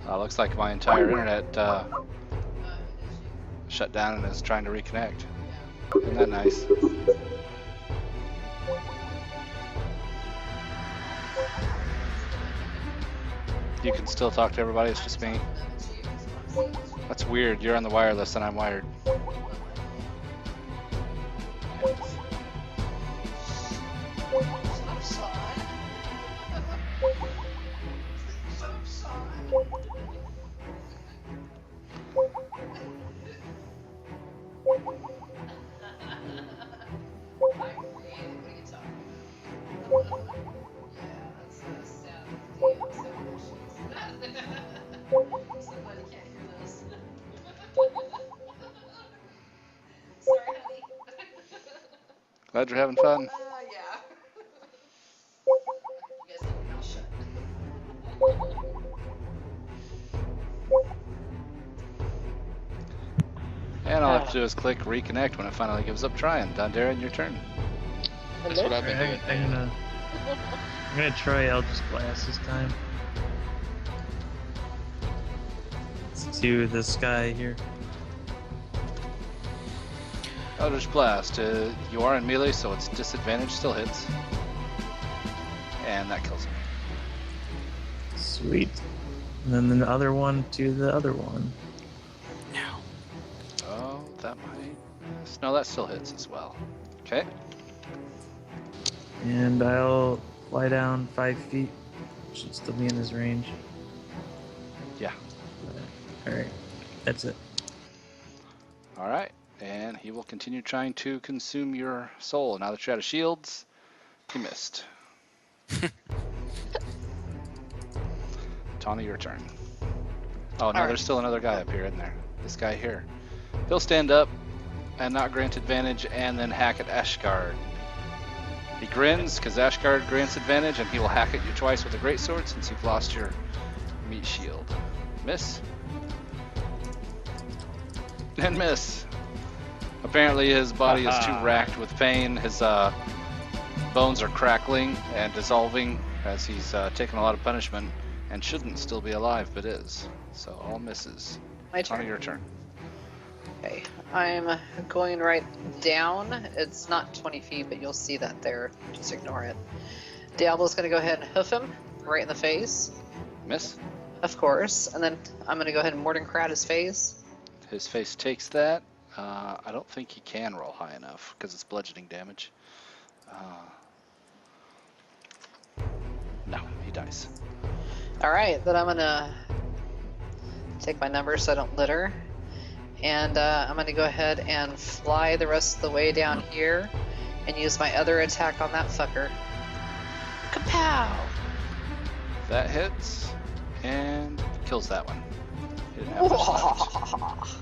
Looks like my entire internet shut down and is trying to reconnect. Isn't that nice? You can still talk to everybody, it's just me. That's weird, you're on the wireless and I'm wired. Glad you're having fun. Yeah. And all I have to do is click reconnect when it finally gives up trying. Darren, your turn. That's what I've been doing. I'm gonna try Eldritch Blast this time. It's to this guy here. Eldritch Blast. You are in melee, so it's disadvantage, still hits. And that kills him. Sweet. And then the other one to the other one. Now. Oh, that might miss. No, that still hits as well. Okay. And I'll fly down 5 feet. Should still be in his range. Yeah. Alright, that's it. Alright. And he will continue trying to consume your soul. Now that you're out of shields, he missed. Tawny, your turn. Oh, no, there's still another guy up here, isn't there? This guy here. He'll stand up and not grant advantage and then hack at Ashgard. He grins because Ashgard grants advantage and he will hack at you twice with a greatsword since you've lost your meat shield. Miss. And miss. Apparently his body is too racked with pain. His bones are crackling and dissolving as he's taken a lot of punishment and shouldn't still be alive, but is. So all misses. My turn. Tawny, your turn. Okay, I'm going right down. It's not 20 feet, but you'll see that there. Just ignore it. Diablo's gonna go ahead and hoof him right in the face. Miss. Of course. And then I'm gonna go ahead and Mordenkrat his face. His face takes that. I don't think he can roll high enough because it's bludgeoning damage. No, he dies. Alright, then I'm gonna take my numbers so I don't litter. And I'm gonna go ahead and fly the rest of the way down here and use my other attack on that fucker. Kapow! That hits and kills that one. He didn't have much left.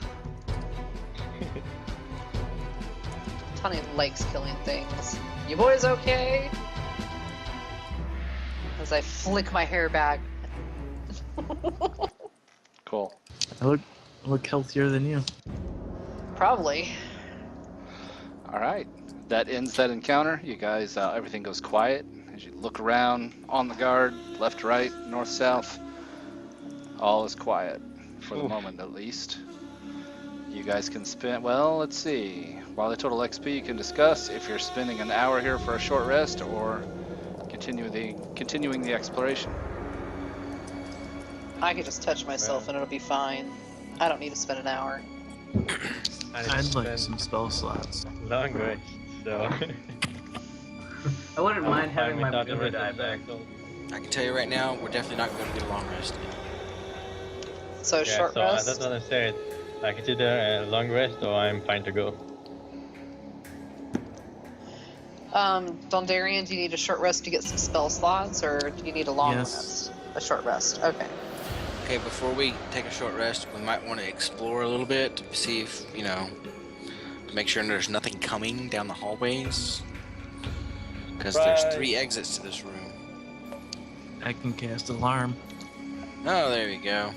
Tawny likes killing things. You boys okay? As I flick my hair back. Cool. I look healthier than you. Probably. All right, that ends that encounter. You guys, everything goes quiet as you look around on the guard, left, right, north, south. All is quiet for the moment, at least. You guys can spend, well, let's see. While the total XP you can discuss if you're spending an hour here for a short rest or continuing the exploration. I could just touch myself and it'll be fine. I don't need to spend an hour. I'd like some spell slots. Long rest, so. I wouldn't mind having my without the Magoo rest die of back. I can tell you right now, we're definitely not going to get a long rest. So short so rest. that's what I said. I consider a long rest, or I'm fine to go. Dondarian, do you need a short rest to get some spell slots, or do you need a long Yes. rest? A short rest, okay. Okay, before we take a short rest, we might want to explore a little bit, see if, to make sure there's nothing coming down the hallways. Because there's 3 exits to this room. I can cast alarm. Oh, there we go.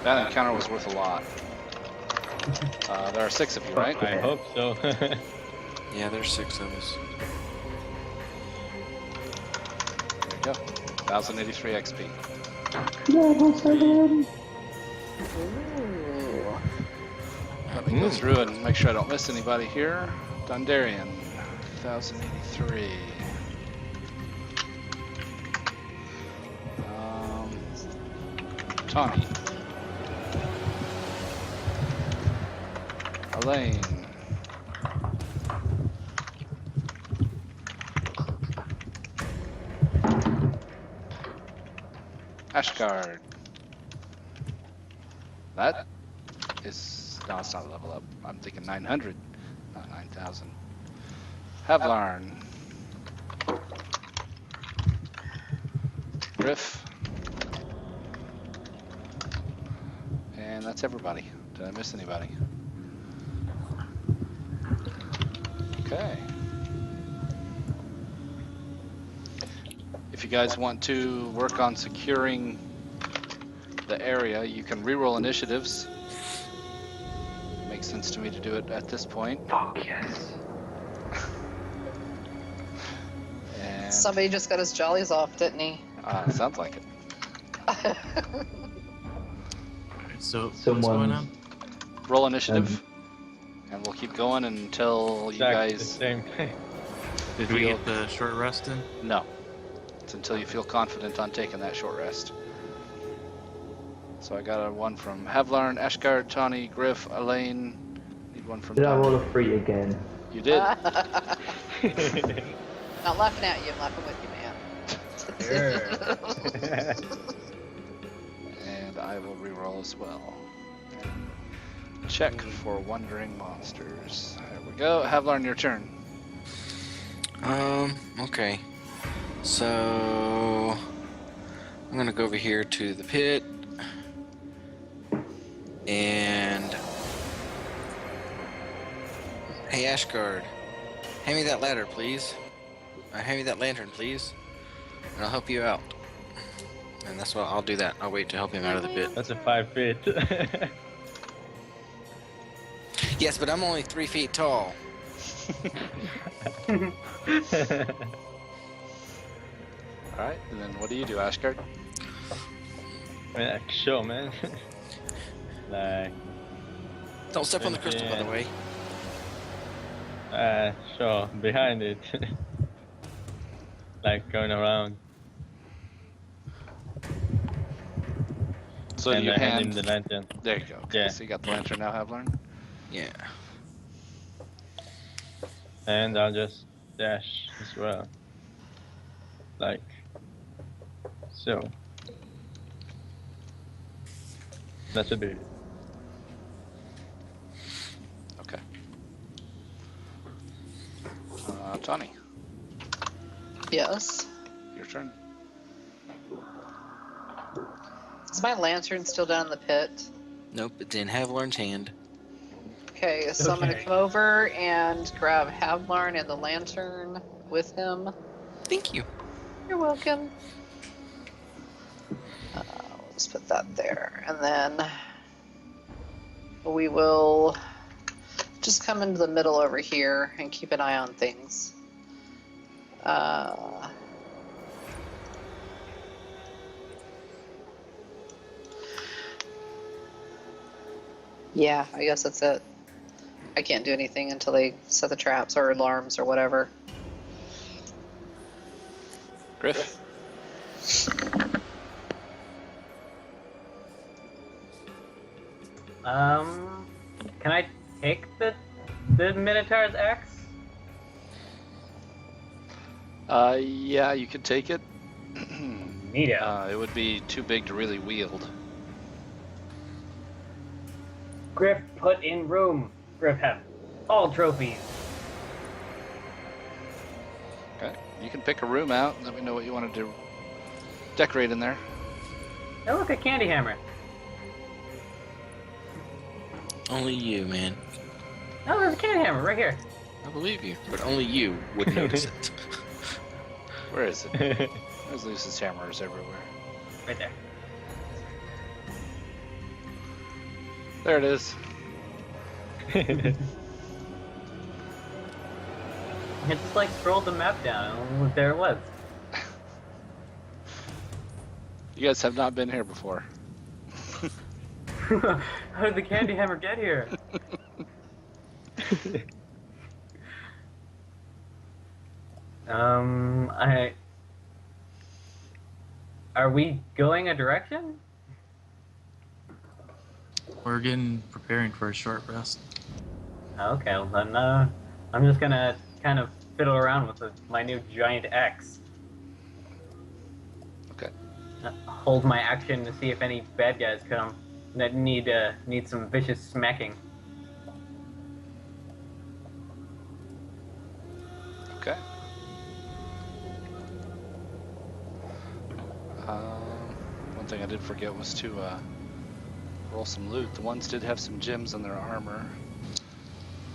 That encounter was worth a lot. There are 6 of you, right? I hope so. Yeah, there's 6 of us. There you go. 1,083 XP. Level 7. Ooh. Let me go through and make sure I don't miss anybody here. Dundarian, 1,083. Tawny. Elaine. Ashgard. That is... No, it's not a level up. I'm thinking 900, not 9,000. Havlarn. Griff. And that's everybody. Did I miss anybody? Okay. If you guys want to work on securing the area, you can reroll initiatives. Makes sense to me to do it at this point. Fuck yes. And Somebody just got his jollies off, didn't he? sounds like it. So what's Someone- going on? Roll initiative, and we'll keep going until you Exactly the guys. same thing. Did we get the short rest in? No, it's until you feel confident on taking that short rest. So I got a one from Havlarn, Ashgard, Tawny, Griff, Elaine. Need one from Did I roll Dun. a 3 again? You did. Not laughing at you, I'm laughing with you, man. And I will reroll as well. Check for wandering monsters. There we go. Havlarn, your turn. Okay. So I'm gonna go over here to the pit and hey Ashgard, hand me that ladder, please. Hand me that lantern, please, and I'll help you out. And that's what I'll do. That I'll wait to help him out of the pit. That's a 5 feet. Yes, but I'm only 3 feet tall. Alright, and then what do you do, Ashgard? Yeah, sure, man. Like, Don't step on the crystal, by the way. sure, behind it. Like going around. So and you I hand him hand... the lantern. There you go. Okay, Yeah. so you got the lantern now, Havlarn? Yeah. And I'll just dash as well. Like so. That should be it. Okay. Tawny, Yes. your turn. Is my lantern still down in the pit? Nope, it's in Havlarn's hand. Okay, so I'm gonna Okay. come over and grab Havlarn and the lantern with him. Thank you. You're welcome. Let's put that there, and then we will just come into the middle over here and keep an eye on things. Yeah, I guess that's it. I can't do anything until they set the traps or alarms or whatever. Griff? Can I take the Minotaur's axe? Yeah, you could take it. Neato. It would be too big to really wield. Griff, put in room. Griff have all trophies. Okay, you can pick a room out. Let me know what you want to do. Decorate in there. Oh, look, a candy hammer. Only you, man. Oh, there's a candy hammer right here. I believe you, but only you would notice it. Where is it? There's Lucy's hammers everywhere. Right there. There it is. I just like scrolled the map down and there it was. You guys have not been here before. How did the candy hammer get here? I. Are we going a direction? We're preparing for a short rest. Okay, well then, I'm just gonna kind of fiddle around with my new giant axe. Okay. Hold my action to see if any bad guys come that need some vicious smacking. Okay. One thing I did forget was to roll some loot. The ones did have some gems in their armor.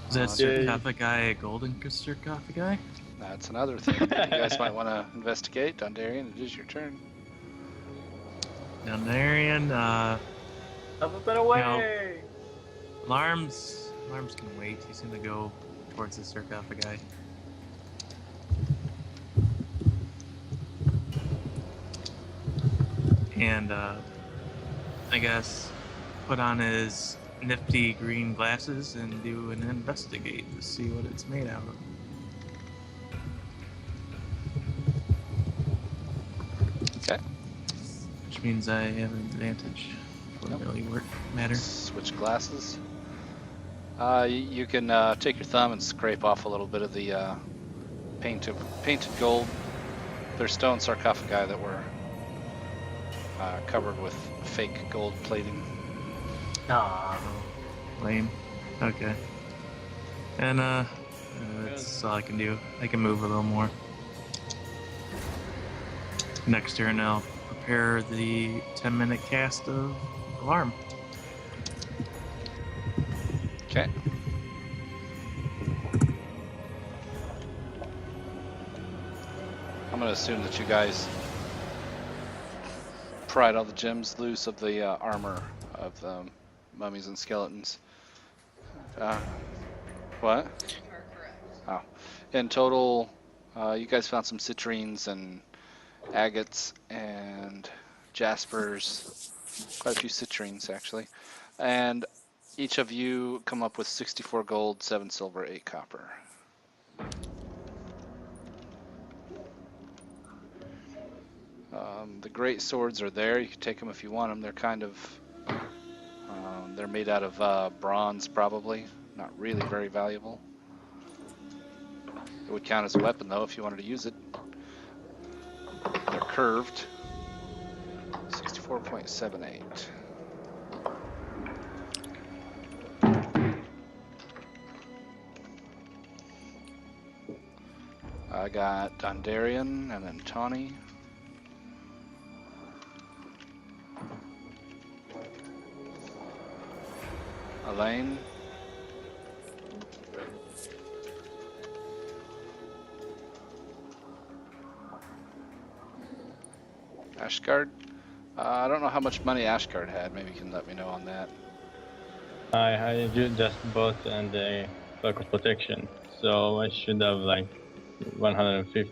Is that sarcophagi a golden sarcophagi? That's another thing that you guys might want to investigate. Dundarian, it is your turn. Dondarrion, Up and away! alarms can wait. He's gonna go towards the sarcophagi. And I guess put on his nifty green glasses and do an investigate to see what it's made out of. Okay. Which means I have an advantage. Wouldn't really matter. Switch glasses. You can take your thumb and scrape off a little bit of the painted gold. There's stone sarcophagi that were covered with fake gold plating. Aww. Lame. Okay. And that's all I can do. I can move a little more. Next turn I'll prepare the 10-minute cast of alarm. Okay. I'm gonna assume that you guys pried all the gems loose of the armor of the mummies and skeletons. What? You are correct. Oh. In total, you guys found some citrines and agates and jaspers, quite a few citrines actually, and each of you come up with 64 gold, 7 silver, 8 copper. The great swords are there. You can take them if you want them. They're kind of they're made out of bronze, probably not really very valuable. It would count as a weapon though if you wanted to use it. They're curved. 64.78. I got Dundarian and then Tawny. Elaine. Ashgard. I don't know how much money Ashgard had. Maybe you can let me know on that. I just bought the cloak of protection, so I should have like 150.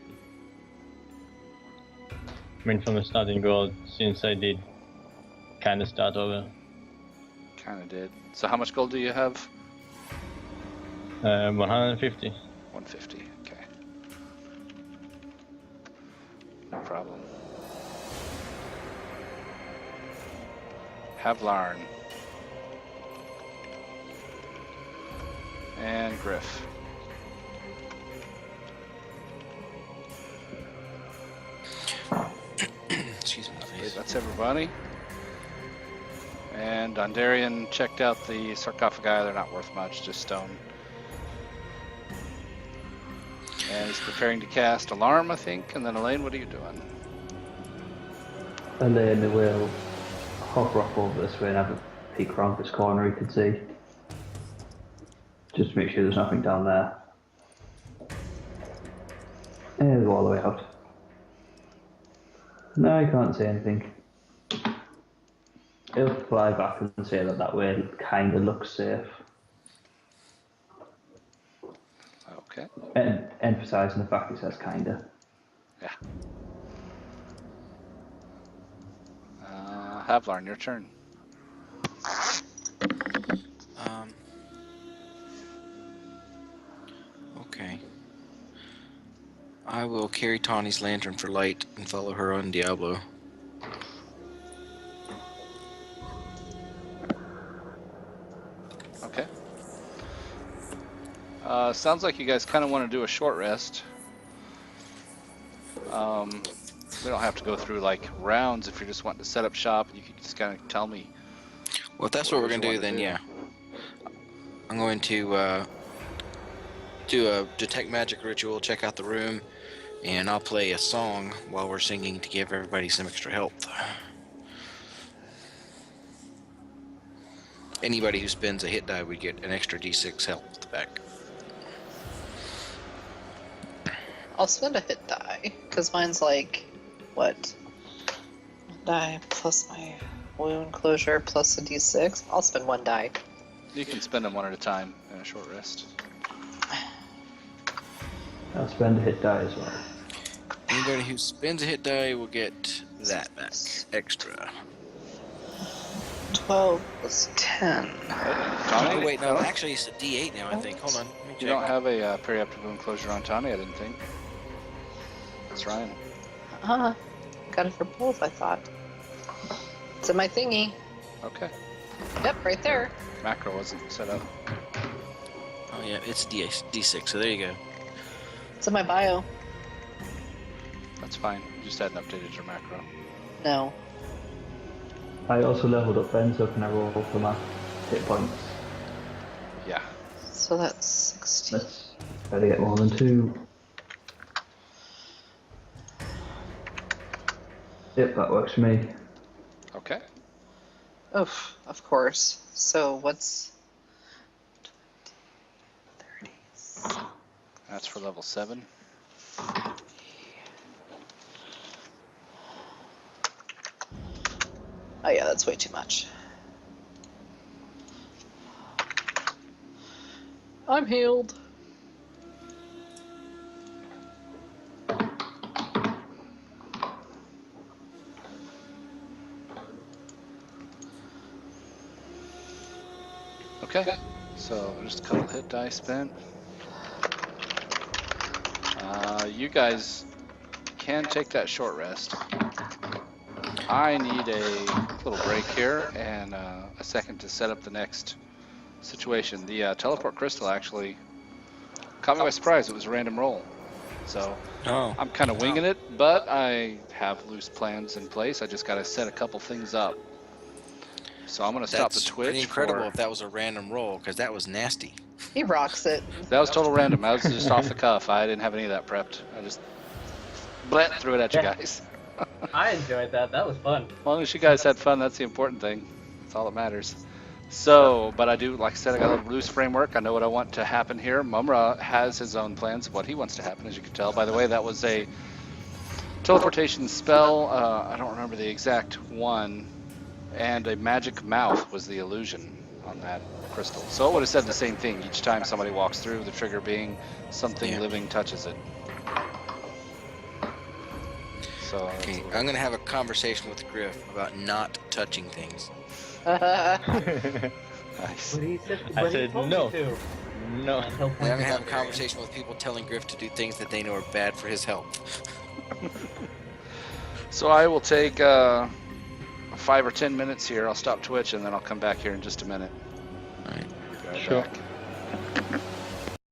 I mean, from the starting gold, since I did kind of start over. Kind of did. So how much gold do you have? 150. 150. Okay. No problem. Havlarn. And Griff. Excuse me, Okay, please. that's everybody. And Dondarian checked out the sarcophagi. They're not worth much, just stone. And he's preparing to cast Alarm, I think. And then Elaine, what are you doing? Elaine will hover up over this way and have a peek around this corner he could see. Just to make sure there's nothing down there. And go all the way out. No, I can't see anything. He'll fly back and say that way it kind of looks safe. Okay. And emphasising the fact it says kinda. Yeah. Havlarn, your turn. Okay. I will carry Tawny's lantern for light and follow her on Diablo. Okay. Sounds like you guys kind of want to do a short rest. We don't have to go through like rounds if you're just wanting to set up shop. You can just kind of tell me. Well, if that's What what we're would gonna you do, want to then do? yeah. I'm going to do a detect magic ritual, check out the room, and I'll play a song while we're singing to give everybody some extra health. Anybody who spends a hit die would get an extra d6 health back. I'll spend a hit die, because mine's like, what? Die plus my wound closure plus a d6. I'll spend 1 die. You can spend them one at a time in a short rest. I'll spend a hit die as well. Anybody who spends a hit die will get that back extra. 12 plus 10. Tommy? Oh wait, no, actually it's a d8 now. I think. Hold on, let me check. You don't have a periaptic wound closure on Tommy, I didn't think. That's Ryan. Got it for both, I thought. It's in my thingy. Okay. Yep, right there. Macro wasn't set up. Oh yeah, it's d6. So there you go. It's in my bio. That's fine. You just hadn't updated your macro. No. I also leveled up Ben, so can I roll for my hit points? Yeah. So that's 16. Let's try to get more than 2. Yep, that works for me. Okay. Oof, of course. So what's 20, 30? That's for level 7. Oh yeah, that's way too much. I'm healed. Okay. So just a couple hit die spent. You guys can take that short rest. I need a little break here and a second to set up the next situation. The teleport crystal actually caught me by surprise. It was a random roll. So Oh. I'm kind of winging it, but I have loose plans in place. I just got to set a couple things up. So I'm going to stop the That's Twitch. pretty incredible if that was a random roll, because that was nasty. He rocks it. That was total random. That was just off the cuff. I didn't have any of that prepped. I just threw it at you guys. I enjoyed that. That was fun. As long as you guys had fun, that's the important thing. That's all that matters. So, but I do, like I said, I got a little loose framework. I know what I want to happen here. Mumra has his own plans of what he wants to happen, as you can tell. By the way, that was a teleportation spell. I don't remember the exact one. And a magic mouth was the illusion on that crystal. So it would have said the same thing each time somebody walks through, the trigger being something living touches it. So Okay, I'm gonna have a conversation with Griff about not touching things. nice. But he said, I but he said told no. me to. No. And he'll I'm point gonna it have a out there. conversation with people telling Griff to do things that they know are bad for his health. So I will take 5 or 10 minutes here. I'll stop Twitch and then I'll come back here in just a minute. Alright. Be right Sure. back.